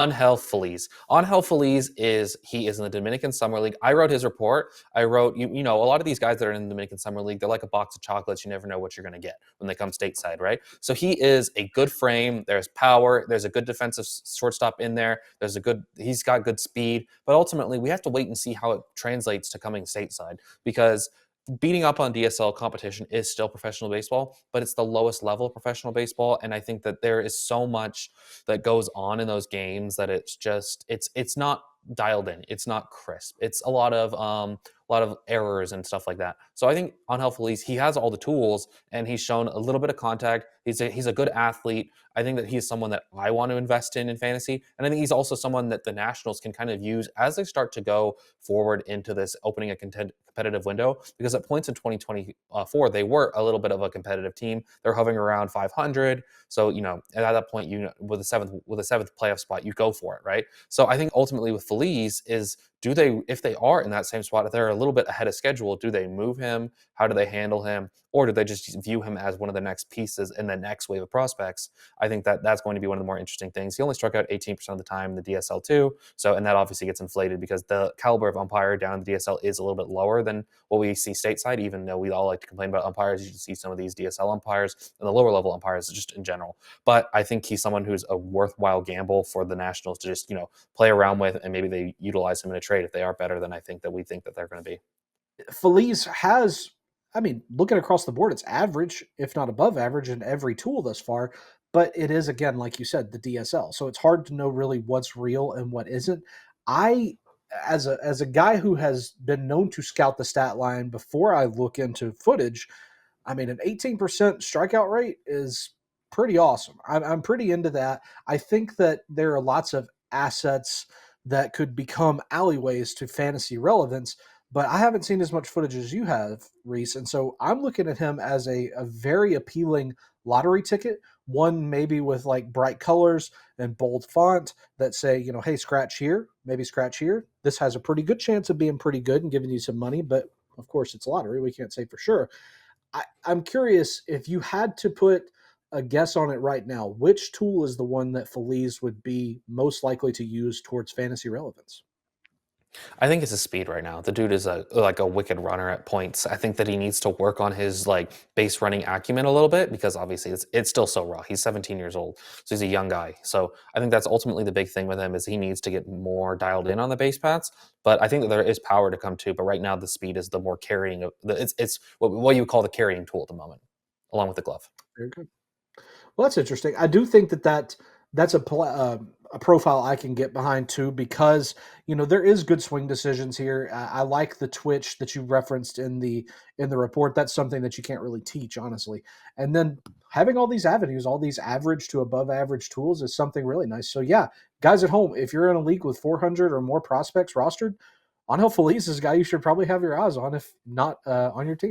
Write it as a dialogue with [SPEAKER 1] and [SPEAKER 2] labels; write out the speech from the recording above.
[SPEAKER 1] Angel Feliz. Angel Feliz he is in the Dominican Summer League. I wrote his report. I wrote, you know, a lot of these guys that are in the Dominican Summer League, they're like a box of chocolates. You never know what you're going to get when they come stateside, right? So he is a good frame. There's power. There's a good defensive shortstop in there. He's got good speed. But ultimately, we have to wait and see how it translates to coming stateside, because beating up on DSL competition is still professional baseball, but it's the lowest level of professional baseball. And I think that there is so much that goes on in those games that it's not dialed in. It's not crisp. It's a lot of errors and stuff like that. So I think on Feliz, he has all the tools and he's shown a little bit of contact. He's a good athlete. I think that he's someone that I want to invest in fantasy. And I think he's also someone that the Nationals can kind of use as they start to go forward into this opening a competitive window, because at points in 2024, they were a little bit of a competitive team. They're hovering around 500. So, you know, at that point, you know, with a seventh playoff spot, you go for it, right? So I think ultimately with Feliz is, if they are in that same spot, if they're a little bit ahead of schedule, do they move him? How do they handle him? Or do they just view him as one of the next pieces in the next wave of prospects? I think that that's going to be one of the more interesting things. He only struck out 18% of the time in the DSL too. So, and that obviously gets inflated because the caliber of umpire down in the DSL is a little bit lower than what we see stateside, even though we all like to complain about umpires. You should see some of these DSL umpires and the lower level umpires just in general. But I think he's someone who's a worthwhile gamble for the Nationals to just, you know, play around with, and maybe they utilize him in a trade if they are better than I think that we think that they're going to be.
[SPEAKER 2] Feliz has, I mean, looking across the board, it's average, if not above average, in every tool thus far. But it is, again, like you said, the DSL. So it's hard to know really what's real and what isn't. I, as a guy who has been known to scout the stat line before I look into footage, I mean, an 18% strikeout rate is pretty awesome. I'm pretty into that. I think that there are lots of assets that could become alleyways to fantasy relevance, but I haven't seen as much footage as you have, Reese. And so I'm looking at him as a very appealing lottery ticket, one maybe with like bright colors and bold font that say, you know, hey, scratch here, maybe scratch here. This has a pretty good chance of being pretty good and giving you some money, but of course it's lottery. We can't say for sure. I'm curious if you had to put a guess on it right now, which tool is the one that Feliz would be most likely to use towards fantasy relevance?
[SPEAKER 1] I think it's his speed right now. The dude is a wicked runner at points. I think that he needs to work on his like base running acumen a little bit, because obviously it's still so raw. He's 17 years old, so he's a young guy. So I think that's ultimately the big thing with him, is he needs to get more dialed in on the base paths. But I think that there is power to come too. But right now the speed is the more carrying of it's what you would call the carrying tool at the moment, along with the glove.
[SPEAKER 2] Very good. Well, that's interesting. I do think that's a profile I can get behind too, because you know there is good swing decisions here. I like the twitch that you referenced in the report. That's something that you can't really teach, honestly. And then having all these avenues, all these average to above average tools, is something really nice. So yeah, guys at home, if you're in a league with 400 or more prospects rostered, Angel Feliz is a guy you should probably have your eyes on, if not on your team.